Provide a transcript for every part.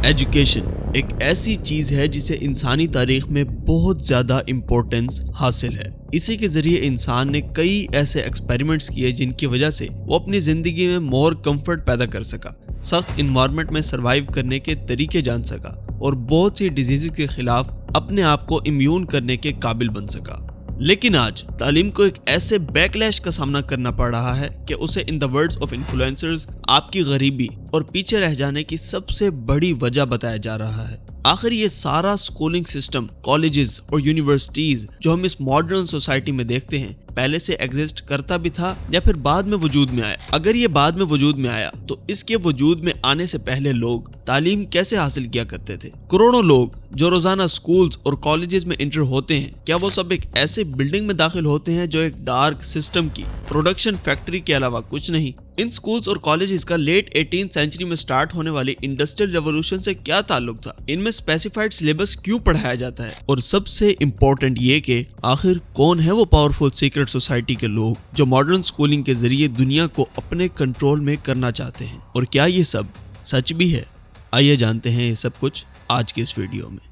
Education ایک ایسی چیز ہے جسے انسانی تاریخ میں بہت زیادہ امپورٹنس حاصل ہے۔ اسی کے ذریعے انسان نے کئی ایسے ایکسپیریمنٹس کیے جن کی وجہ سے وہ اپنی زندگی میں مور کمفرٹ پیدا کر سکا، سخت انوائرمنٹ میں سروائیو کرنے کے طریقے جان سکا اور بہت سی ڈیزیز کے خلاف اپنے آپ کو امیون کرنے کے قابل بن سکا۔ لیکن آج تعلیم کو ایک ایسے بیکلیش کا سامنا کرنا پڑ رہا ہے کہ اسے ان دا ورڈز آف انفلوئنسرز آپ کی غریبی اور پیچھے رہ جانے کی سب سے بڑی وجہ بتایا جا رہا ہے۔ آخر یہ سارا سکولنگ سسٹم، کالجز اور یونیورسٹیز جو ہم اس ماڈرن سوسائٹی میں دیکھتے ہیں، پہلے سے ایگزسٹ کرتا بھی تھا یا پھر بعد میں وجود میں آیا؟ اگر یہ بعد میں وجود میں آیا تو اس کے وجود میں آنے سے پہلے لوگ تعلیم کیسے حاصل کیا کرتے تھے؟ کروڑوں لوگ جو روزانہ سکولز اور کالجز میں انٹر ہوتے ہیں، کیا وہ سب ایک ایسے بلڈنگ میں داخل ہوتے ہیں جو ایک ڈارک سسٹم کی پروڈکشن فیکٹری کے علاوہ کچھ نہیں؟ ان سکولز اور کالجز کا لیٹ 18 سینچری میں سٹارٹ ہونے والی انڈسٹریل ریولوشن سے کیا تعلق تھا؟ ان میں اسپیسیفائڈ سلیبس کیوں پڑھایا جاتا ہے؟ اور سب سے امپورٹنٹ یہ کہ آخر کون ہے وہ پاورفل سیکرٹ سوسائٹی کے لوگ جو ماڈرن سکولنگ کے ذریعے دنیا کو اپنے کنٹرول میں کرنا چاہتے ہیں؟ اور کیا یہ سب سچ بھی ہے؟ آئیے جانتے ہیں یہ سب کچھ آج کے اس ویڈیو میں۔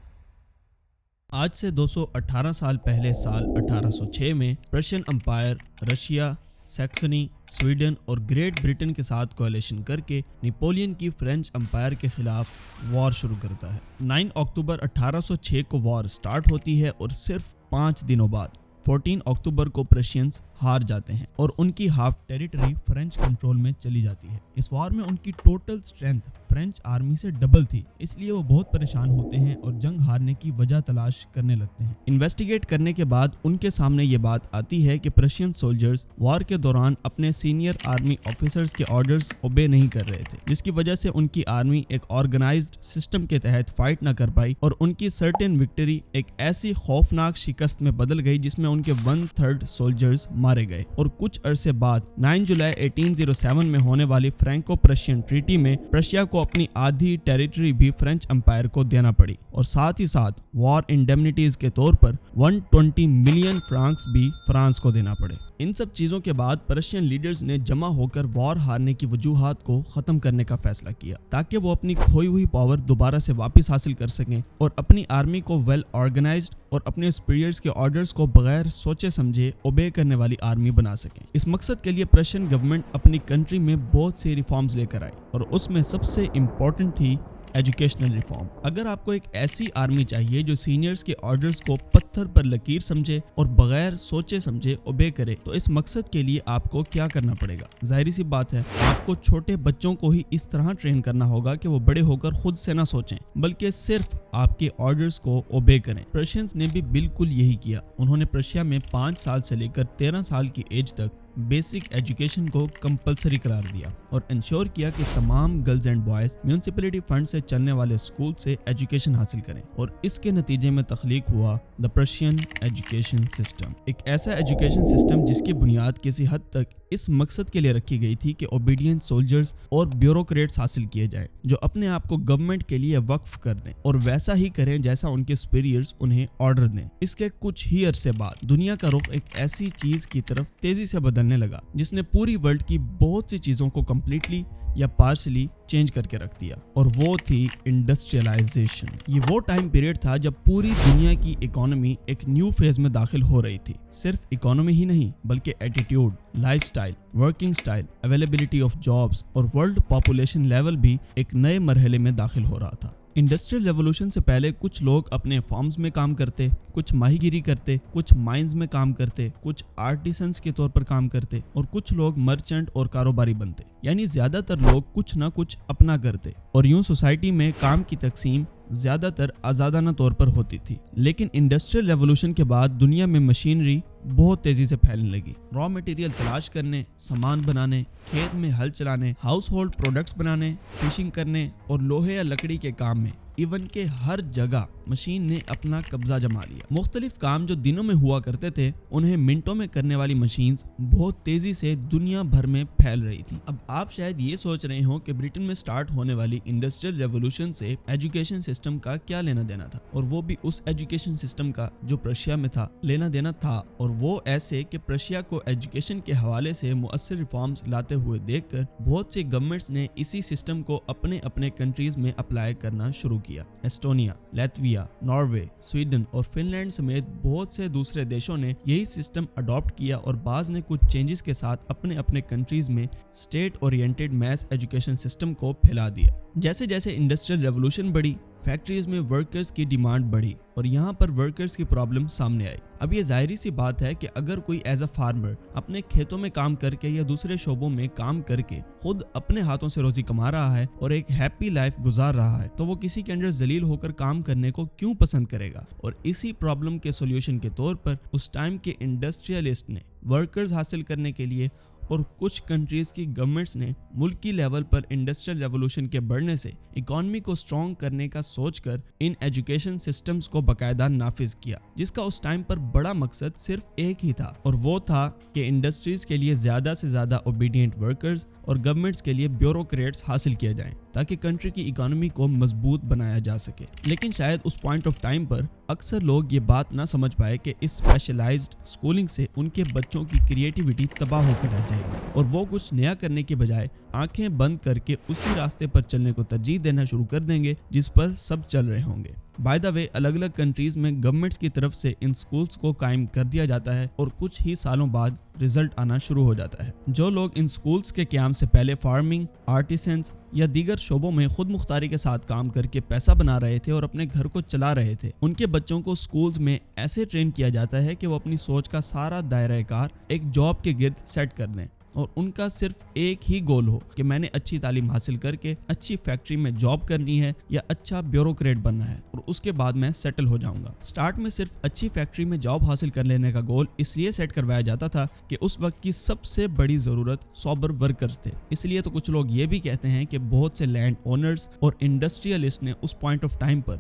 آج سے 218 سال پہلے سال 1806 میں Persian umpire Russia, Saxony, Sweden اور گریٹ برٹن کے ساتھ کولیشن کر کے نیپولین کی فرینچ امپائر کے خلاف وار شروع کرتا ہے۔ 9 اکتوبر 1806 کو وار سٹارٹ ہوتی ہے اور صرف 5 دنوں بعد 14 اکتوبر کو پرشینز ہار جاتے ہیں اور ان کی ہاف ٹیریٹری فرینچ کنٹرول میں چلی جاتی ہے۔ اس وار میں ان کی ٹوٹل سٹرینتھ فرینچ آرمی سے ڈبل تھی، اس لیے وہ بہت پریشان ہوتے ہیں اور جنگ ہارنے کی وجہ تلاش کرنے لگتے ہیں۔ انویسٹیگیٹ کرنے کے بعد ان کے سامنے یہ بات آتی ہے کہ پرشین سولجرز وار کے دوران اپنے سینئر آرمی آفیسرز کے آرڈرز اوبے نہیں کر رہے تھے، جس کی وجہ سے ان کی آرمی ایک آرگنائزڈ سسٹم کے تحت فائٹ نہ کر پائی اور ان کی سرٹن وکٹری ایک ایسی خوفناک شکست میں بدل گئی جس میں ان کے 1/3 سولجرز مارے گئے۔ اور کچھ عرصے بعد 9 جولائی 1807 میں ہونے والی فرینکو پرشین ٹریٹی میں پرشیا کو اپنی آدھی ٹیریٹری بھی فرینچ امپائر کو دینا پڑی اور ساتھ ہی ساتھ وار انڈیمنیٹیز کے طور پر 120 ملین فرانکس بھی فرانس کو دینا پڑے۔ ان سب چیزوں کے بعد پرشین لیڈرز نے جمع ہو کر وار ہارنے کی وجوہات کو ختم کرنے کا فیصلہ کیا تاکہ وہ اپنی کھوئی ہوئی پاور دوبارہ سے واپس حاصل کر سکیں اور اپنی آرمی کو ویل آرگنائزڈ اور اپنے سپیریئرز کے آرڈرز کو بغیر سوچے سمجھے اوبے کرنے والی آرمی بنا سکیں۔ اس مقصد کے لیے پرشین گورنمنٹ اپنی کنٹری میں بہت سی ریفارمز لے کر آئی اور اس میں سب سے امپورٹنٹ تھی ایجوکیشنل ریفارم۔ اگر آپ کو ایک ایسی آرمی چاہیے جو سینئرز کے آرڈرز کو پتھر پر لکیر سمجھے اور بغیر سوچے سمجھے اوبے کرے، تو اس مقصد کے لیے آپ کو کیا کرنا پڑے گا؟ ظاہری سی بات ہے، آپ کو چھوٹے بچوں کو ہی اس طرح ٹرین کرنا ہوگا کہ وہ بڑے ہو کر خود سے نہ سوچیں بلکہ صرف آپ کے آرڈرز کو اوبے کریں۔ پرشینز نے بھی بالکل یہی کیا۔ انہوں نے پرشیا میں 5 سال سے لے کر 13 سال کی ایج تک بیسک ایجوکیشن کو کمپلسری قرار دیا اور انشور کیا کہ تمام girls and boys municipality fund سے چلنے والے اسکول سے ایجوکیشن حاصل کریں، اور اس کے نتیجے میں تخلیق ہوا دا پرشین ایجوکیشن سسٹم، ایک ایسا ایجوکیشن سسٹم جس کی بنیاد کسی حد تک اس مقصد کے لیے رکھی گئی تھی کہ اوبیڈینٹ سولجرز اور بیوروکریٹس حاصل کیے جائیں جو اپنے آپ کو گورنمنٹ کے لیے وقف کر دیں اور ویسا ہی کریں جیسا ان کے سپیریئرز انہیں آرڈر دیں۔ اس کے کچھ ہی عرصے بعد دنیا کا رخ ایک ایسی چیز کی طرف تیزی سے بدلنے لگا جس نے پوری ورلڈ کی بہت سی چیزوں کو کمپلیٹلی یا پارشلی چینج کر کے رکھ دیا، اور وہ تھی انڈسٹریلائزیشن۔ یہ وہ ٹائم پیریڈ تھا جب پوری دنیا کی اکانومی ایک نیو فیز میں داخل ہو رہی تھی۔ صرف اکانومی ہی نہیں بلکہ attitude, life style, working style, availability of jobs اور ورلڈ پاپولیشن لیول بھی ایک نئے مرحلے میں داخل ہو رہا تھا۔ انڈسٹریل ریولوشن سے پہلے کچھ لوگ اپنے فارمز میں کام کرتے، کچھ ماہی گیری کرتے، کچھ مائنز میں کام کرتے، کچھ آرٹیسنس کے طور پر کام کرتے اور کچھ لوگ مرچنٹ اور کاروباری بنتے، یعنی زیادہ تر لوگ کچھ نہ کچھ اپنا کرتے، اور یوں سوسائٹی میں کام کی تقسیم زیادہ تر آزادانہ طور پر ہوتی تھی۔ لیکن انڈسٹریل ریولوشن کے بعد دنیا میں مشینری بہت تیزی سے پھیلنے لگی۔ را مٹیریل تلاش کرنے، سامان بنانے، کھیت میں ہل چلانے، ہاؤس ہولڈ پروڈکٹس بنانے، فشنگ کرنے اور لوہے یا لکڑی کے کام میں ایون کہ ہر جگہ مشین نے اپنا قبضہ جما لیا۔ مختلف کام جو دنوں میں ہوا کرتے تھے انہیں منٹوں میں کرنے والی مشینز بہت تیزی سے دنیا بھر میں پھیل رہی تھی۔ اب آپ شاید یہ سوچ رہے ہوں کہ برٹن میں سٹارٹ ہونے والی انڈسٹریل ریولوشن سے ایجوکیشن سسٹم کا کیا لینا دینا تھا، اور وہ بھی اس ایجوکیشن سسٹم کا جو پرشیا میں تھا لینا دینا تھا، اور وہ ایسے کہ پرشیا کو ایجوکیشن کے حوالے سے مؤثر ریفارمز لاتے ہوئے دیکھ کر بہت سی گورنمنٹس نے اسی سسٹم کو اپنے کنٹریز میں اپلائی کرنا شروع کیا۔ ایسٹونیا، لیتویا، ناروے، سویڈن اور فن لینڈ سمیت بہت سے دوسرے دیشوں نے یہی سسٹم اڈاپٹ کیا، اور بعض نے کچھ چینجز کے ساتھ اپنے کنٹریز میں state oriented mass education system کو پھیلا دیا۔ جیسے جیسے انڈسٹریل ریولوشن بڑھی، فیکٹریز میں ورکرز کی ڈیمانڈ بڑھی اور یہاں پر ورکرز کی پرابلم سامنے آئی۔ اب یہ ظاہری سی بات ہے کہ اگر کوئی ایز اے فارمر اپنے کھیتوں میں کام کر کے یا دوسرے شعبوں میں کام کر کے خود اپنے ہاتھوں سے روزی کما رہا ہے اور ایک ہیپی لائف گزار رہا ہے تو وہ کسی کے انڈر ذلیل ہو کر کام کرنے کو کیوں پسند کرے گا؟ اور اسی پرابلم کے سولوشن کے طور پر اس ٹائم کے انڈسٹریلسٹ نے ورکرز حاصل کرنے کے لیے اور کچھ کنٹریز کی گورنمنٹس نے ملکی لیول پر انڈسٹریل ریولوشن کے بڑھنے سے اکانومی کو سٹرونگ کرنے کا سوچ کر ان ایجوکیشن سسٹمز کو باقاعدہ نافذ کیا، جس کا اس ٹائم پر بڑا مقصد صرف ایک ہی تھا، اور وہ تھا کہ انڈسٹریز کے لیے زیادہ سے زیادہ اوبیڈینٹ ورکرز اور گورنمنٹس کے لیے بیوروکریٹس حاصل کیے جائیں تاکہ کنٹری کی اکانومی کو مضبوط بنایا جا سکے۔ لیکن شاید اس پوائنٹ آف ٹائم پر اکثر لوگ یہ بات نہ سمجھ پائے کہ اس اسپیشلائزڈ اسکولنگ سے ان کے بچوں کی کریٹیوٹی تباہ ہو کر رہ جائے گی، اور وہ کچھ نیا کرنے کے بجائے آنکھیں بند کر کے اسی راستے پر چلنے کو ترجیح دینا شروع کر دیں گے جس پر سب چل رہے ہوں گے۔ بائی دا وے، الگ الگ کنٹریز میں گورنمنٹس کی طرف سے ان سکولز کو قائم کر دیا جاتا ہے اور کچھ ہی سالوں بعد رزلٹ آنا شروع ہو جاتا ہے۔ جو لوگ ان سکولز کے قیام سے پہلے فارمنگ، آرٹیسنز یا دیگر شعبوں میں خود مختاری کے ساتھ کام کر کے پیسہ بنا رہے تھے اور اپنے گھر کو چلا رہے تھے، ان کے بچوں کو سکولز میں ایسے ٹرین کیا جاتا ہے کہ وہ اپنی سوچ کا سارا دائرہ کار ایک جاب کے گرد سیٹ کر دیں، اور ان کا صرف ایک ہی گول ہو کہ میں نے اچھی تعلیم حاصل کر کے اچھی فیکٹری میں جاب کرنی ہے یا اچھا بیوروکریٹ بننا ہے اور اس کے بعد میں سیٹل ہو جاؤں گا۔ سٹارٹ میں صرف اچھی فیکٹری میں جاب حاصل کر لینے کا گول اس لیے سیٹ کروایا جاتا تھا کہ اس وقت کی سب سے بڑی ضرورت سوبر ورکرز تھے۔ اس لیے تو کچھ لوگ یہ بھی کہتے ہیں کہ بہت سے لینڈ اونرز اور انڈسٹریلسٹ نے اس پوائنٹ آف ٹائم پر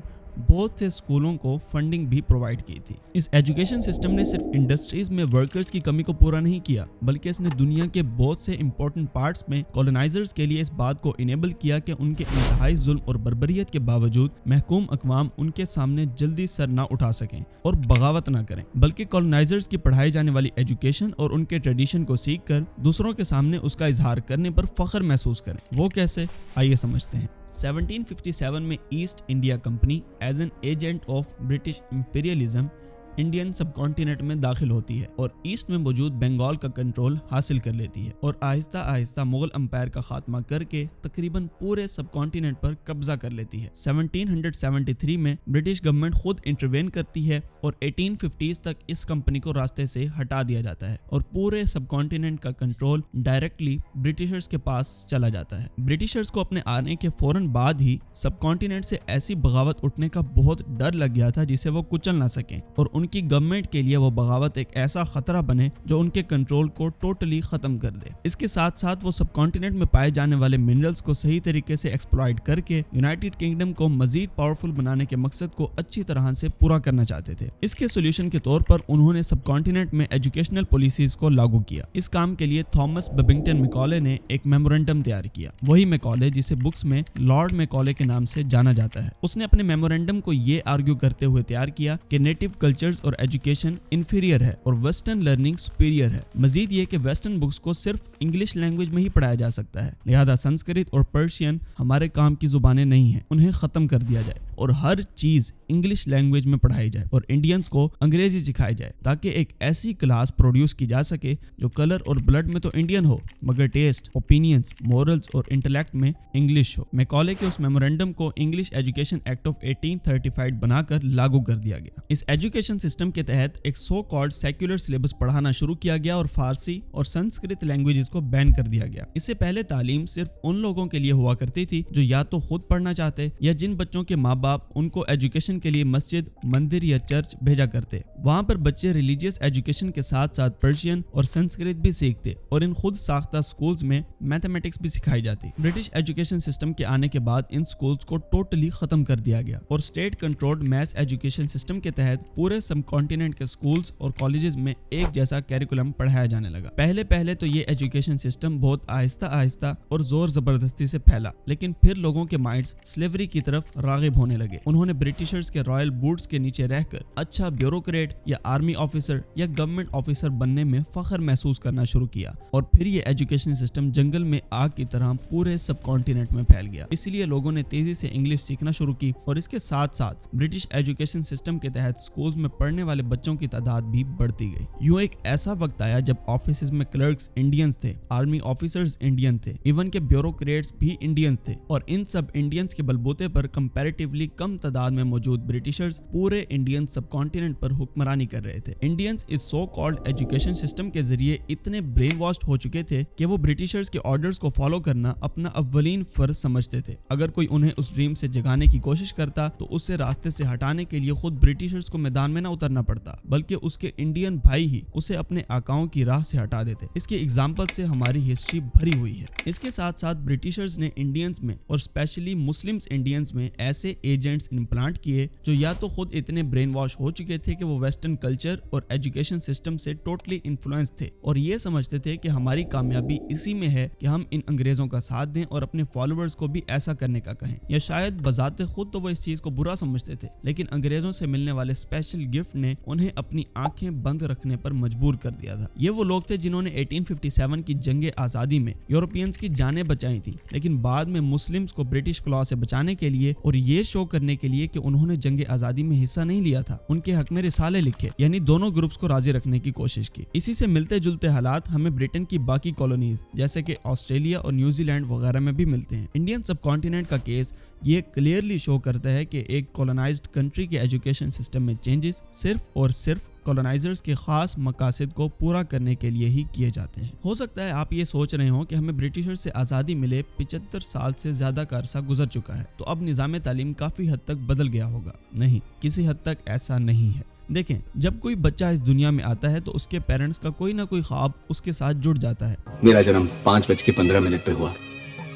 بہت سے اسکولوں کو فنڈنگ بھی پرووائڈ کی تھی۔ اس ایجوکیشن سسٹم نے صرف انڈسٹریز میں ورکرز کی کمی کو پورا نہیں کیا، بلکہ اس نے دنیا کے بہت سے امپورٹنٹ پارٹس میں کولونائزرز کے لیے اس بات کو انیبل کیا کہ ان کے انتہائی ظلم اور بربریت کے باوجود محکوم اقوام ان کے سامنے جلدی سر نہ اٹھا سکیں اور بغاوت نہ کریں، بلکہ کولونائزرز کی پڑھائی جانے والی ایجوکیشن اور ان کے ٹریڈیشن کو سیکھ کر دوسروں کے سامنے اس کا اظہار کرنے پر فخر محسوس کریں۔ وہ کیسے؟ آئیے سمجھتے ہیں۔ 1757 میں East India company as an agent of British imperialism Indian sub continent میں داخل ہوتی ہے اور ایسٹ میں موجود بنگال کا کنٹرول حاصل کر لیتی ہے، اور آہستہ آہستہ مغل امپائر کا خاتمہ کر کے تقریباً پورے سب کانٹیننٹ پر قبضہ کر لیتی ہے۔ 1773 میں برٹش گورنمنٹ خود انٹروین کرتی ہے اور 1850s تک اس کمپنی کو راستے سے ہٹا دیا جاتا ہے اور پورے سب کانٹیننٹ کا کنٹرول ڈائریکٹلی برٹشرز کے پاس چلا جاتا ہے۔ برٹشرز کو اپنے آنے کے فوراً بعد ہی سب کانٹیننٹ سے ایسی بغاوت اٹھنے کا بہت ڈر لگ گیا تھا جسے وہ کچل نہ سکیں، اور ان کی گورنمنٹ کے لیے وہ بغاوت ایک ایسا خطرہ بنے جو ان کے کنٹرول کو ٹوٹلی ختم کر دے۔ اس کے ساتھ ساتھ وہ سب کانٹیننٹ میں پائے جانے والے منرلز کو صحیح طریقے سے ایکسپلائٹ کر کے یونائٹڈ کنگڈم کو مزید پاورفل بنانے کے مقصد کو اچھی طرح سے پورا کرنا چاہتے تھے۔ اس کے سولوشن کے طور پر انہوں نے سب کانٹیننٹ میں ایجوکیشنل پالیسیز کو لاگو کیا۔ اس کام کے لیے تھامس ببنگٹن میکالے نے ایک میمورنڈم تیار کیا، وہی میکالے جسے بکس میں لارڈ میکالے کے نام سے جانا جاتا ہے۔ اس نے اپنے میمورنڈم کو یہ آرگیو کرتے ہوئے تیار کیا کہ نیٹو کلچرز اور ایجوکیشن انفیریئر ہے اور ویسٹرن لرننگ سپیریئر ہے۔ مزید یہ کہ ویسٹرن بکس کو صرف انگلش لینگویج میں ہی پڑھایا جا سکتا ہے، لہذا سنسکرت اور پرشین ہمارے کام کی زبانیں نہیں ہیں، انہیں ختم کر دیا جائے اور ہر چیز انگلش لینگویج میں پڑھائی جائے اور انڈینز کو انگریزی سکھائی جائے تاکہ ایک ایسی کلاس پروڈیوس کی جا سکے جو کلر اور بلڈ میں تو انڈین ہو مگر ٹیسٹ، اوپینینز، مورلز اور انٹلیکٹ میں انگلش ہو۔ میکالے کے اس میمورنڈم کو انگلش ایجوکیشن ایکٹ آف 1835 بنا کر لاگو کر دیا گیا۔ اس ایجوکیشن سسٹم کے تحت ایک سو کالڈ سیکولر سلیبس پڑھانا شروع کیا گیا اور فارسی اور سنسکرت لینگویجز کو بین کر دیا گیا۔ اس سے پہلے تعلیم صرف ان لوگوں کے لیے ہوا کرتی تھی جو یا تو خود پڑھنا چاہتے یا جن بچوں کے ماں बाप उनको एजुकेशन के लिए मस्जिद, मंदिर या चर्च भेजा करते। वहाँ पर बच्चे रिलीजियस एजुकेशन के साथ साथ पर्शियन और संस्कृत भी सीखते और इन खुद साख्ता स्कूल्स में मैथमेटिक्स भी सिखाई जाती। ब्रिटिश एजुकेशन सिस्टम के आने के बाद इन स्कूल्स को टोटली खत्म कर दिया गया और state controlled mass education system के तहत पूरे सब कॉन्टिनेंट के स्कूल्स और कॉलेजेस में एक जैसा कैरिकुलम पढ़ाया जाने लगा। पहले तो ये एजुकेशन सिस्टम बहुत आहिस्ता और जोर जबरदस्ती से फैला, लेकिन फिर लोगों के माइंड्स स्लेवरी की तरफ रागिब होने लगे। उन्होंने ब्रिटिशर्स के रॉयल बूट्स के नीचे रहकर अच्छा ब्यूरोक्रेट या आर्मी ऑफिसर या गवर्नमेंट ऑफिसर बनने में फख्र महसूस करना शुरू किया और फिर ये एजुकेशन सिस्टम जंगल में आग की तरह पूरे सब कॉन्टिनेंट में फैल गया। इसीलिए लोगों ने तेजी से इंग्लिश सीखना शुरू की और इसके साथ साथ ब्रिटिश एजुकेशन सिस्टम के तहत स्कूल्स में पढ़ने वाले बच्चों की तादाद भी बढ़ती गई। यूं एक ऐसा वक्त आया जब ऑफिस में क्लर्क्स इंडियंस थे, आर्मी ऑफिसर्स इंडियन थे, इवन के ब्यूरोक्रेट्स भी इंडियंस थे और इन सब इंडियंस के बलबूते पर कंपैरेटिवली कम तादाद में मौजूद ब्रिटिशर्स पूरे इंडियन सब कॉन्टिनेंट पर हुक्मरानी कर रहे थे। इंडियंस इस सो कॉल्ड एजुकेशन सिस्टम के जरिए इतने ब्रेन वॉश्ड हो चुके थे कि वो ब्रिटिशर्स के ऑर्डर्स को फॉलो करना अपना अव्वलीन फर्ज समझते थे। अगर कोई उन्हें उस ड्रीम से जगाने की कोशिश करता तो उससे रास्ते से हटाने के लिए खुद ब्रिटिशर्स को मैदान में न उतरना पड़ता, बल्कि उसके इंडियन भाई ही उसे अपने आकाओं की राह से हटा देते। इसके एग्जाम्पल से हमारी हिस्ट्री भरी हुई है। इसके साथ साथ ब्रिटिशर्स ने इंडियंस में और स्पेशली मुस्लिम्स इंडियंस में ऐसे एजेंट्स इम्प्लांट किए जो या तो खुद इतने ब्रेन वॉश हो चुके थे कि वो वेस्टर्न कल्चर और एजुकेशन सिस्टम से टोटली इन्फ्लुएंस थे और ये समझते थे कि हमारी कामयाबी इसी में है कि हम इन अंग्रेजों का साथ दें और अपने फॉलोअर्स को भी ऐसा करने का कहें। या शायद बजाते खुद तो वो इस चीज को बुरा समझते थे, लेकिन अंग्रेजों से मिलने वाले स्पेशल गिफ्ट ने उन्हें अपनी आंखें बंद रखने पर मजबूर कर दिया था। ये वो लोग थे जिन्होंने 1857 की जंग आजादी में यूरोपियंस की जानें बचाई थी, लेकिन बाद में मुस्लिम्स को ब्रिटिश क्लॉ से बचाने के लिए और ये शो करने के लिए कि उन्होंने जंग आजादी में हिस्सा नहीं लिया था, उनके हक में रिसाले लिखे, यानी दोनों ग्रुप्स को राजी रखने की कोशिश की। इसी से मिलते जुलते हालात हमें ब्रिटेन की बाकी कॉलोनीज जैसे कि ऑस्ट्रेलिया और न्यूजीलैंड वगैरह में भी मिलते हैं। इंडियन सब कॉन्टिनेंट का केस ये क्लियरली शो करता है कि एक कॉलोनाइज्ड कंट्री के एजुकेशन सिस्टम में चेंजेस सिर्फ और सिर्फ कॉलोनाइजर्स के खास मकासद को पूरा करने के लिए ही किए जाते हैं। हो सकता है आप ये सोच रहे हो कि हमें ब्रिटिशर्स से आज़ादी मिले 75 साल से ज़्यादा का अरसा गुजर चुका है, तो अब निज़ाम तालीम काफ़ी हद तक बदल गया होगा। नहीं, किसी हद तक ऐसा नहीं है। देखें, जब कोई बच्चा इस दुनिया में आता है तो उसके पेरेंट्स का कोई ना कोई ख्वाब उसके साथ जुड़ जाता है। मेरा जन्म 5:15 पे हुआ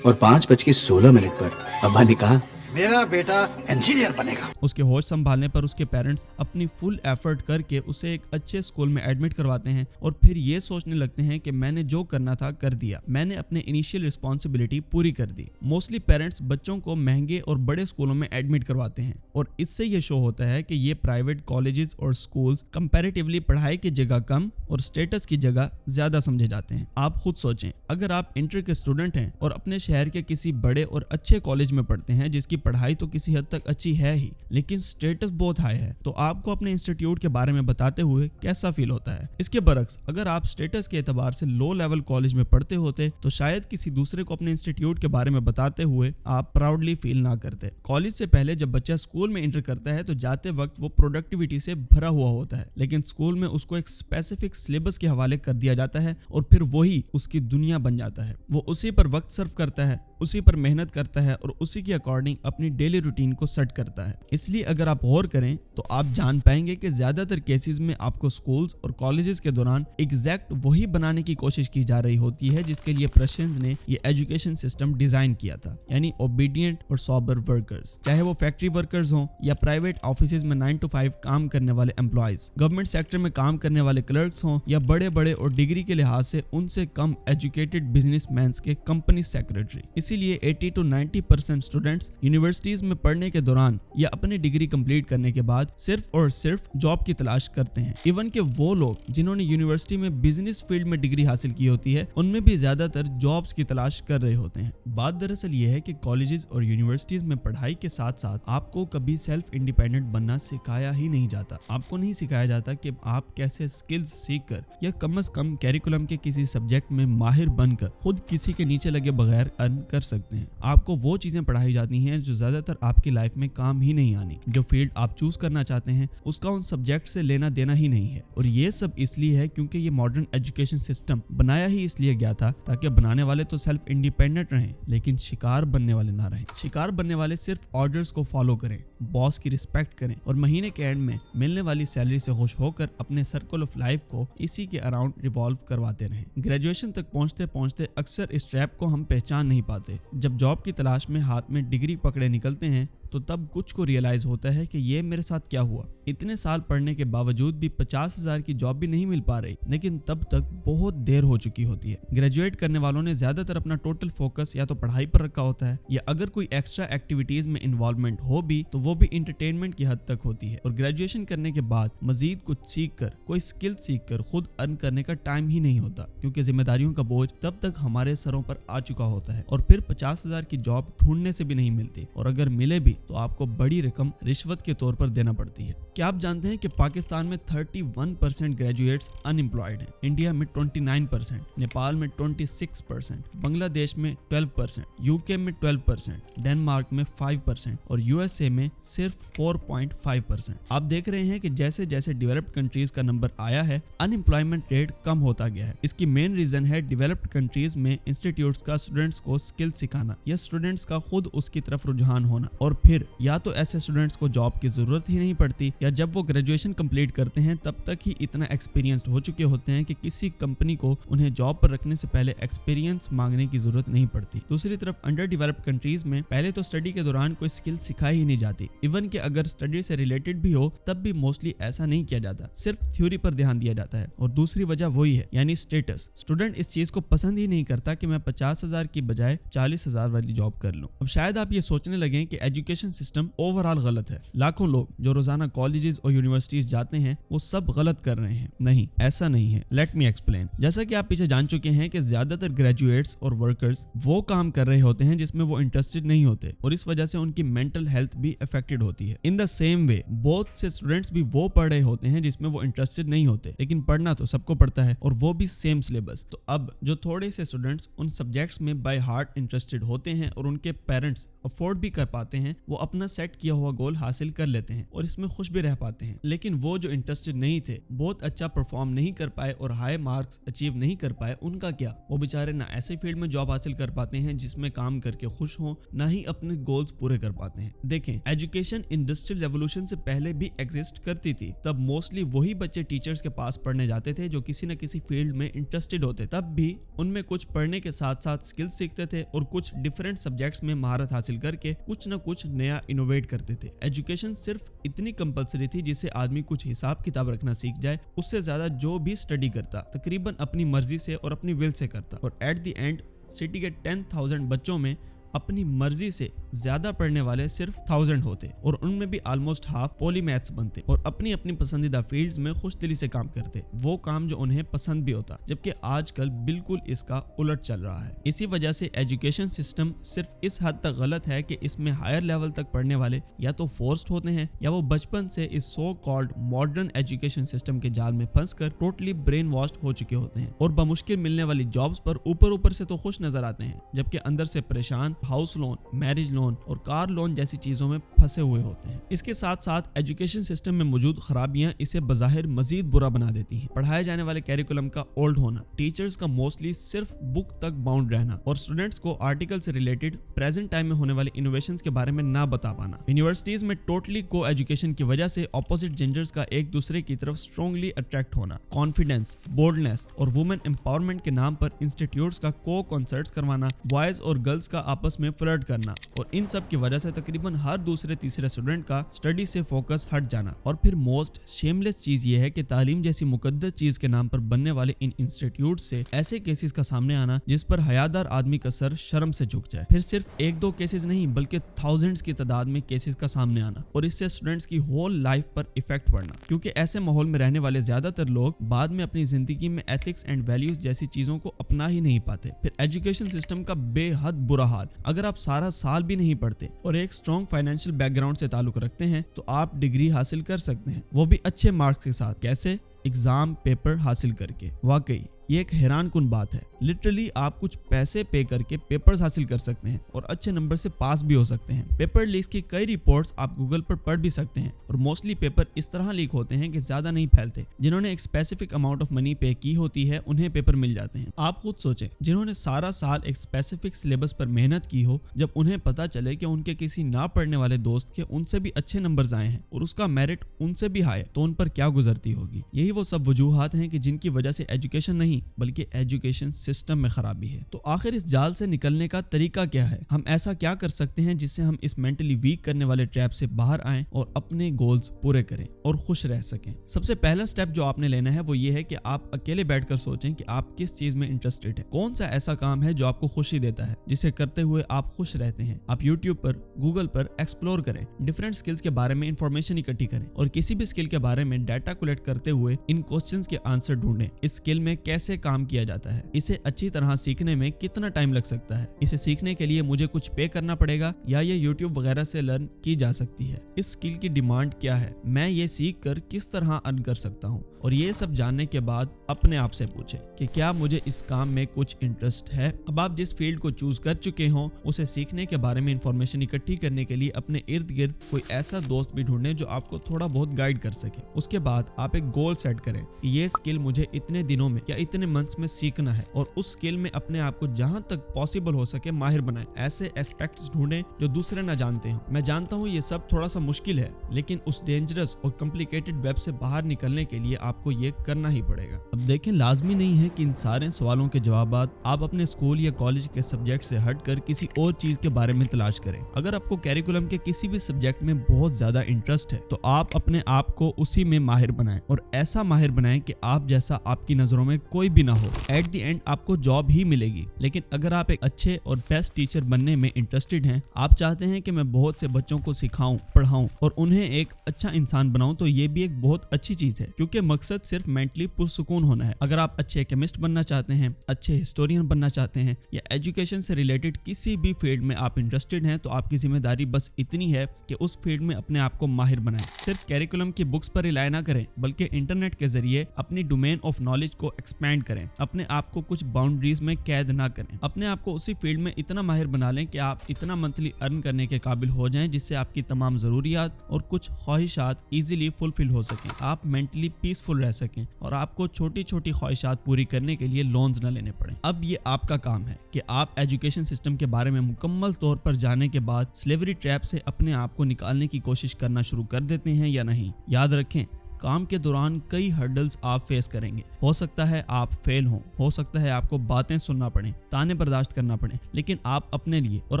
और 5:16 पर अब्बा ने कहा मेरा बेटा इंजीनियर बनेगा। उसके होश संभालने पर उसके पेरेंट्स अपनी फुल एफर्ट करके उसे एक अच्छे स्कूल में एडमिट करवाते हैं और फिर ये सोचने लगते हैं कि मैंने जो करना था कर दिया, मैंने अपने इनिशियल रिस्पॉन्सिबिलिटी पूरी कर दी। मोस्टली पेरेंट्स बच्चों को महंगे और बड़े स्कूलों में एडमिट करवाते हैं और इससे ये शो होता है कि ये प्राइवेट कॉलेजेस और स्कूल्स कंपैरेटिवली पढ़ाई की जगह कम और स्टेटस की जगह ज्यादा समझे जाते हैं। आप खुद सोचें, अगर आप इंटर के स्टूडेंट हैं और अपने शहर के किसी बड़े और अच्छे कॉलेज में पढ़ते हैं जिसकी पढ़ाई तो किसी हद तक अच्छी है ही, लेकिन स्टेटस बहुत हाई है, तो आपको अपने इंस्टीट्यूट के बारे में बताते हुए कैसा फील होता है? इसके बरक्स अगर आप स्टेटस के एतबार से लो लेवल कॉलेज में पढ़ते होते तो शायद किसी दूसरे को अपने इंस्टीट्यूट के बारे में बताते हुए आप प्राउडली फील ना करते। कॉलेज से पहले जब बच्चा स्कूल में इंटर करता है तो जाते वक्त वो प्रोडक्टिविटी से भरा हुआ होता है, लेकिन स्कूल में उसको एक स्पेसिफिक सिलेबस के हवाले कर दिया जाता है और फिर वही उसकी दुनिया बन जाता है। वो उसी पर वक्त सर्व करता है, उसी पर मेहनत करता है और उसी के अकॉर्डिंग अपनी डेली रूटीन को सेट करता है। इसलिए अगर आप गौर करें तो आप जान पाएंगे कि ज्यादातर केसेस में आपको स्कूल्स और कॉलेजेस के दौरान एग्जैक्ट वही बनाने की कोशिश की जा रही होती है जिसके लिए प्रशियंस ने ये एजुकेशन सिस्टम डिजाइन किया था, यानी ओबीडियंट और सॉबर वर्कर्स। चाहे वो फैक्ट्री वर्कर्स हों या प्राइवेट ऑफिस में 9 to 5 काम करने वाले एम्प्लॉयज, गवर्नमेंट सेक्टर में काम करने वाले क्लर्क्स हों या बड़े बड़े और डिग्री के लिहाज से उनसे कम एजुकेटेड बिजनेसमैन के कंपनी सेक्रेटरी। इसीलिए 80 to 90% स्टूडेंट्स यूनिवर्सिटीज में पढ़ने के दौरान या अपनी डिग्री कंप्लीट करने के बाद सिर्फ और सिर्फ जॉब की तलाश करते हैं। इवन के वो लोग जिन्होंने यूनिवर्सिटी में बिजनेस फील्ड में डिग्री हासिल की होती है उनमें भी ज्यादातर जॉब्स की तलाश कर रहे होते हैं। बात दरअसल ये है कि कॉलेजेस और यूनिवर्सिटीज में पढ़ाई के साथ साथ आपको कभी सेल्फ इंडिपेंडेंट बनना सिखाया ही नहीं जाता। आपको नहीं सिखाया जाता कि आप कैसे स्किल्स सीखकर या कम से कम कैरिकुलम के किसी सब्जेक्ट में माहिर बनकर खुद किसी के नीचे लगे बगैर अर्न कर सकते हैं। आपको वो चीजें पढ़ाई जाती हैं जो ज्यादातर आपकी लाइफ में काम ही नहीं आनी। जो फील्ड आप चूज करना चाहते हैं उसका उन सब्जेक्ट से लेना देना ही नहीं है। और ये सब इसलिए है क्योंकि ये मॉडर्न एजुकेशन सिस्टम बनाया ही इसलिए गया था ताकि बनाने वाले तो सेल्फ इंडिपेंडेंट रहें लेकिन शिकार बनने वाले ना रहें। शिकार बनने वाले सिर्फ ऑर्डर्स को फॉलो करें बॉस की रिस्पेक्ट करें और महीने के एंड में मिलने वाली सैलरी से खुश होकर अपने सर्कल ऑफ लाइफ को इसी के अराउंड रिवॉल्व करवाते रहें। ग्रेजुएशन तक पहुंचते पहुंचते अक्सर इस ट्रैप को हम पहचान नहीं पाते। जब जॉब की तलाश में हाथ में डिग्री पकड़े निकलते हैं तो तब कुछ को रियलाइज होता है कि ये मेरे साथ क्या हुआ। इतने साल पढ़ने के बावजूद भी 50,000 की जॉब भी नहीं मिल पा रही, लेकिन तब तक बहुत देर हो चुकी होती है। ग्रेजुएट करने वालों ने ज्यादातर अपना टोटल फोकस या तो पढ़ाई पर रखा होता है या अगर कोई एक्स्ट्रा एक्टिविटीज में इन्वॉल्वमेंट हो भी तो वो भी इंटरटेनमेंट की हद तक होती है। और ग्रेजुएशन करने के बाद मजीद कुछ सीख कर, कोई स्किल सीख कर खुद अर्न करने का टाइम ही नहीं होता, क्योंकि जिम्मेदारियों का बोझ तब तक हमारे सरों पर आ चुका होता है और फिर 50,000 की जॉब ढूंढने से भी नहीं मिलती, और अगर मिले भी तो आपको बड़ी रकम रिश्वत के तौर पर देना पड़ती है। क्या आप जानते हैं कि पाकिस्तान में 31% ग्रेजुएट्स अनएम्प्लॉयड हैं, इंडिया में 29%, नेपाल में 26%, बांग्लादेश में 12%, यूके में 12%, डेनमार्क में 5% और यूएसए में सिर्फ 4.5%। आप देख रहे हैं कि जैसे जैसे डेवलप्ड कंट्रीज का नंबर आया है, अनएम्प्लॉयमेंट रेट कम होता गया है। इसकी मेन रीजन है डेवलप्ड कंट्रीज में इंस्टीट्यूट्स का स्टूडेंट्स को स्किल सिखाना या स्टूडेंट्स का खुद उसकी तरफ रुझान होना, और फिर या तो ऐसे स्टूडेंट्स को जॉब की जरूरत ही नहीं पड़ती या जब वो ग्रेजुएशन कंप्लीट करते हैं तब तक ही इतना एक्सपीरियंस्ड हो चुके होते हैं कि किसी कंपनी को उन्हें जॉब पर रखने से पहले एक्सपीरियंस मांगने की जरूरत नहीं पड़ती। दूसरी तरफ अंडर डेवलप्ड कंट्रीज में पहले तो स्टडी के दौरान कोई स्किल सिखाई ही नहीं जाती, इवन कि अगर स्टडी से रिलेटेड भी हो तब भी मोस्टली ऐसा नहीं किया जाता, सिर्फ थ्योरी पर ध्यान दिया जाता है। और दूसरी वजह वही है, यानी स्टेटस। स्टूडेंट इस चीज को पसंद ही नहीं करता कि मैं 50,000 की बजाय 40,000 वाली जॉब कर लूं। अब शायद आप ये सोचने लगे कि एजुकेशन सिस्टम ओवरऑल गलत है, लाखों लोग जो रोजाना कॉलेजेस और यूनिवर्सिटीज जाते हैं वो सब गलत कर रहे हैं। नहीं, ऐसा नहीं है। Let me explain. जैसा कि आप पीछे जान चुके हैं कि ज्यादातर ग्रेजुएट्स और वर्कर्स वो काम कर रहे होते हैं जिसमें वो इंटरेस्टेड नहीं होते और इस वजह से उनकी मेंटल हेल्थ भी अफेक्टेड होती है। इन द सेम वे बहुत से स्टूडेंट्स भी वो पढ़ रहे होते हैं जिसमें वो इंटरेस्टेड नहीं होते, लेकिन पढ़ना तो सबको पड़ता है और वो भी सेम सिलेबस। तो अब जो थोड़े से स्टूडेंट्स उन सब्जेक्ट्स में बाय हार्ट इंटरेस्टेड होते हैं और उनके पेरेंट्स अफोर्ड भी कर पाते हैं, वो अपना सेट किया हुआ गोल हासिल कर लेते हैं और इसमें खुश भी रह पाते हैं। लेकिन वो जो इंटरेस्टेड नहीं थे, बहुत अच्छा परफॉर्म नहीं कर पाए और हाई मार्क्स अचीव नहीं कर पाए, उनका क्या? वो बेचारे ना ऐसे फील्ड में जॉब हासिल कर पाते हैं जिसमें काम करके खुश हों, ना ही अपने गोल्स पूरे कर पाते हैं। देखें, एजुकेशन इंडस्ट्रियल रेवोल्यूशन से पहले भी एग्जिस्ट करती थी। तब मोस्टली वही बच्चे टीचर्स के पास पढ़ने जाते थे जो किसी न किसी फील्ड में इंटरेस्टेड होते। तब भी उनमें कुछ पढ़ने के साथ साथ स्किल्स सीखते थे और कुछ डिफरेंट सब्जेक्ट्स में महारत हासिल करके कुछ न कुछ नया इनोवेट करते थे। एजुकेशन सिर्फ इतनी कंपलसरी थी जिससे आदमी कुछ हिसाब किताब रखना सीख जाए, उससे ज्यादा जो भी स्टडी करता तकरीबन अपनी मर्जी से और अपनी विल से करता। और एट द एंड सिटी के 10,000 बच्चों में अपनी मर्जी से ज्यादा पढ़ने वाले सिर्फ 1000 होते और उनमें भी ऑलमोस्ट हाफ पॉलीमैथ्स बनते और अपनी अपनी पसंदीदा फील्ड्स में खुश दिली से काम करते, वो काम जो उन्हें पसंद भी होता। जबकि आजकल बिल्कुल इसका उलट चल रहा है। इसी वजह से एजुकेशन सिस्टम सिर्फ इस हद तक गलत है कि इसमें हायर लेवल तक पढ़ने वाले या तो फोर्स्ड होते हैं या वो बचपन से इस so called modern education system के जाल में फंसकर टोटली ब्रेन वॉश्ड हो चुके होते हैं और बमुश्किल मिलने वाली जॉब्स पर ऊपर से तो खुश नजर आते हैं, जबकि अंदर से परेशान, हाउस लोन, मैरिज लोन और कार लोन जैसी चीजों में फंसे हुए होते हैं। इसके साथ साथ एजुकेशन सिस्टम में मौजूद खराबियां इसे बज़ाहिर मजीद बुरा बना देती हैं। पढ़ाए जाने वाले कैरिकुलम का ओल्ड होना, टीचर्स का मोस्टली सिर्फ बुक तक बाउंड रहना और स्टूडेंट्स को आर्टिकल से रिलेटेड प्रेजेंट टाइम में होने वाले इनोवेशंस के बारे में ना बता पाना। यूनिवर्सिटीज में टोटली को एजुकेशन की वजह से ऑपोजिट जेंडर्स का एक दूसरे की तरफ स्ट्रांगली अट्रैक्ट होना, कॉन्फिडेंस, बोल्डनेस और वुमेन एम्पावरमेंट के नाम पर इंस्टीट्यूट्स का को कॉन्सर्ट्स करवाना, बॉयज और गर्ल्स का आपस में फ्लर्ट करना और इन सब की वजह से तकरीबन हर दूसरे तीसरे स्टूडेंट का स्टडी से फोकस हट जाना। और फिर मोस्ट शेमलेस चीज ये है कि तालीम जैसी मुकद्दस चीज के नाम पर बनने वाले इन इंस्टीट्यूट से ऐसे केसेस का सामने आना जिस पर हयादार आदमी का सर शर्म से झुक जाए। फिर सिर्फ एक दो केसेस नहीं बल्कि थाउजेंड्स की तादाद में केसेस का सामने आना और इससे स्टूडेंट्स की होल लाइफ पर इफेक्ट पड़ना, क्योंकि ऐसे माहौल में रहने वाले ज्यादातर लोग बाद में अपनी जिंदगी में एथिक्स एंड वैल्यूज जैसी चीजों को अपना ही नहीं पाते। फिर एजुकेशन सिस्टम का बेहद बुरा हाल, अगर आप सारा साल भी नहीं पढ़ते और एक स्ट्रॉन्ग फाइनेंशियल बैकग्राउंड से ताल्लुक रखते हैं तो आप डिग्री हासिल कर सकते हैं, वो भी अच्छे मार्क्स के साथ। कैसे? एग्जाम पेपर हासिल करके। वाकई ये एक हैरान कुन बात है। लिटरली आप कुछ पैसे पे करके पेपर्स हासिल कर सकते हैं और अच्छे नंबर से पास भी हो सकते हैं। पेपर लीक्स की कई रिपोर्ट्स आप गूगल पर पढ़ भी सकते हैं और मोस्टली पेपर इस तरह लीक होते हैं कि ज्यादा नहीं फैलते। जिन्होंने एक स्पेसिफिक अमाउंट ऑफ मनी पे की होती है उन्हें पेपर मिल जाते हैं। आप खुद सोचें, जिन्होंने सारा साल एक स्पेसिफिक सिलेबस पर मेहनत की हो, जब उन्हें पता चले कि उनके किसी ना पढ़ने वाले दोस्त के उनसे भी अच्छे नंबर्स आए हैं और उसका मेरिट उनसे भी हाई, तो उन पर क्या गुजरती होगी। यही वो सब वजूहात हैं कि जिनकी वजह से एजुकेशन नहीं बल्कि एजुकेशन सिस्टम में खराबी है। तो आखिर इस जाल से निकलने का तरीका क्या है? हम ऐसा क्या कर सकते हैं जिससे हम इस मेंटली वीक करने वाले ट्रैप से बाहर आएं और अपने गोल्स पूरे करें और खुश रह सकें? सबसे पहला स्टेप जो आपने लेना है वो ये है कि आप अकेले बैठकर सोचें कि आप किस चीज में इंटरेस्टेड है। कौन सा ऐसा काम है जो आपको खुशी देता है, जिसे करते हुए आप खुश रहते हैं। आप यूट्यूब पर, गूगल पर एक्सप्लोर करें, डिफरेंट स्किल्स के बारे में इंफॉर्मेशन इकट्ठी करें और किसी भी स्किल के बारे में डाटा कलेक्ट करते हुए इन क्वेश्चंस के आंसर ढूंढें। इस स्किल में कैसे काम किया जाता है, इसे अच्छी तरह सीखने में कितना टाइम लग सकता है, इसे सीखने के लिए मुझे कुछ पे करना पड़ेगा या ये यूट्यूब वगैरह से लर्न की जा सकती है, इस स्किल की डिमांड क्या है, मैं ये सीख कर किस तरह अर्न कर सकता हूँ। और ये सब जानने के बाद अपने आप से पूछें कि क्या मुझे इस काम में कुछ इंटरेस्ट है। अब आप जिस फील्ड को चूज कर चुके हों उसे सीखने के बारे में इंफॉर्मेशन इकट्ठी करने के लिए अपने इर्द गिर्द कोई ऐसा दोस्त भी ढूंढें जो आपको थोड़ा बहुत गाइड कर सके। उसके बाद आप एक गोल सेट करें कि ये स्किल मुझे इतने दिनों में या इतने मंथ्स में सीखना है और उस स्किल में अपने आप को जहां तक पॉसिबल हो सके माहिर बनाएं। ऐसे एस्पेक्ट्स ढूंढें जो दूसरे न जानते हो। मैं जानता हूँ ये सब थोड़ा सा मुश्किल है, लेकिन उस डेंजरस और कॉम्प्लिकेटेड वेब से बाहर निकलने के लिए आपको ये करना ही पड़ेगा। अब देखें, लाजमी नहीं है कि इन सारे सवालों के जवाब आप अपने स्कूल या कॉलेज के सब्जेक्ट से हटकर किसी और चीज के बारे में तलाश करें। अगर आपको कैरिकुलम के किसी भी सब्जेक्ट में बहुत ज्यादा इंटरेस्ट है तो आप अपने आप को उसी में माहिर बनाएं और ऐसा माहिर बनाएं कि आप जैसा आपकी नजरों में कोई भी ना हो। एट द एंड आपको जॉब ही मिलेगी। लेकिन अगर आप एक अच्छे और बेस्ट टीचर बनने में इंटरेस्टेड हैं, आप चाहते हैं कि मैं बहुत से बच्चों को सिखाऊं, पढ़ाऊं और उन्हें एक अच्छा इंसान बनाऊं, तो ये भी एक बहुत अच्छी चीज है, क्योंकि मकसद सिर्फ मेंटली पुरसुकून होना है। अगर आप अच्छे केमिस्ट बनना चाहते हैं, अच्छे हिस्टोरियन बनना चाहते हैं या एजुकेशन से रिलेटेड किसी भी फील्ड में आप इंटरेस्टेड हैं, तो आपकी जिम्मेदारी बस इतनी है कि उस फील्ड में अपने आप को माहिर बनाएं। सिर्फ कैरिकुलम की बुक्स पर रिलाय ना करें, बल्कि इंटरनेट के जरिए अपनी डोमेन ऑफ नॉलेज को एक्सपैंड करें। अपने आप को कुछ बाउंड्रीज में कैद ना करें। अपने आप को उसी फील्ड में इतना माहिर बना लें कि आप इतना मंथली अर्न करने के काबिल हो जाएं जिससे आपकी तमाम जरूरियात और कुछ ख्वाहिशात इजीली फुलफिल हो सकें, आप मेंटली पीसफुल रह सकें और आपको छोटी छोटी ख्वाहिशात पूरी करने के लिए लोन्स न लेने पड़े। अब ये आपका काम है कि आप एजुकेशन सिस्टम के बारे में मुकम्मल तौर पर जानने के बाद स्लेवरी ट्रैप से अपने आप को निकालने की कोशिश करना शुरू कर देते हैं या नहीं। याद रखें, काम के दौरान कई हर्डल्स आप फेस करेंगे। हो सकता है आप फेल हो सकता है आपको बातें सुनना पड़े, ताने बर्दाश्त करना पड़े, लेकिन आप अपने लिए और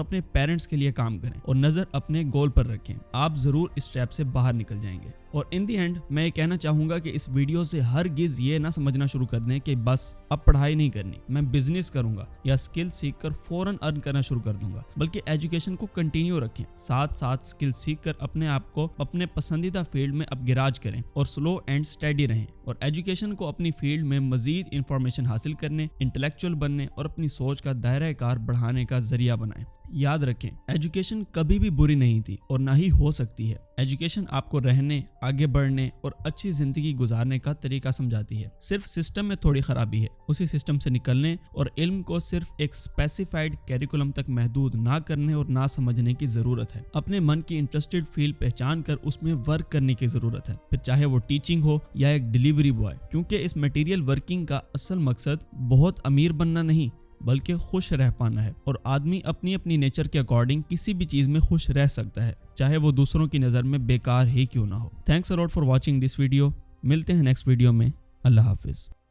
अपने पेरेंट्स के लिए काम करें और नजर अपने गोल पर रखें। आप जरूर इस ट्रैप से बाहर निकल जाएंगे। और इन दी एंड मैं ये कहना चाहूंगा कि इस वीडियो से हरगिज ये ना समझना शुरू कर दें कि बस अब पढ़ाई नहीं करनी, मैं बिजनेस करूंगा या स्किल सीखकर फौरन अर्न करना शुरू कर दूंगा, बल्कि एजुकेशन को कंटिन्यू रखें। साथ साथ स्किल सीखकर अपने आप को अपने पसंदीदा फील्ड में अपग्रेड करें और स्लो एंड स्टडी रहें और एजुकेशन को अपनी फील्ड में मजीद इंफॉर्मेशन हासिल करने, इंटेलेक्चुअल बनने और अपनी सोच का दायरा कार बढ़ाने का जरिया बनाएं। याद रखें, एजुकेशन कभी भी बुरी नहीं थी और ना ही हो सकती है। एजुकेशन आपको रहने, आगे बढ़ने और अच्छी जिंदगी गुजारने का तरीका समझाती है। सिर्फ सिस्टम में थोड़ी खराबी है, उसी सिस्टम से निकलने और इल्म को सिर्फ एक स्पेसिफाइड कैरिकुलम तक महदूद ना करने और ना समझने की जरूरत है। अपने मन की इंटरेस्टेड फील्ड पहचान कर उसमें वर्क करने की जरूरत है, फिर चाहे वो टीचिंग हो या एक डिलीवरी बॉय, क्योंकि इस मटेरियल वर्किंग का असल मकसद बहुत अमीर बनना नहीं बल्कि खुश रह पाना है। और आदमी अपनी अपनी नेचर के अकॉर्डिंग किसी भी चीज में खुश रह सकता है, चाहे वो दूसरों की नजर में बेकार ही क्यों ना हो। Thanks a lot for watching this video. मिलते हैं नेक्स्ट वीडियो में। अल्लाह हाफिज।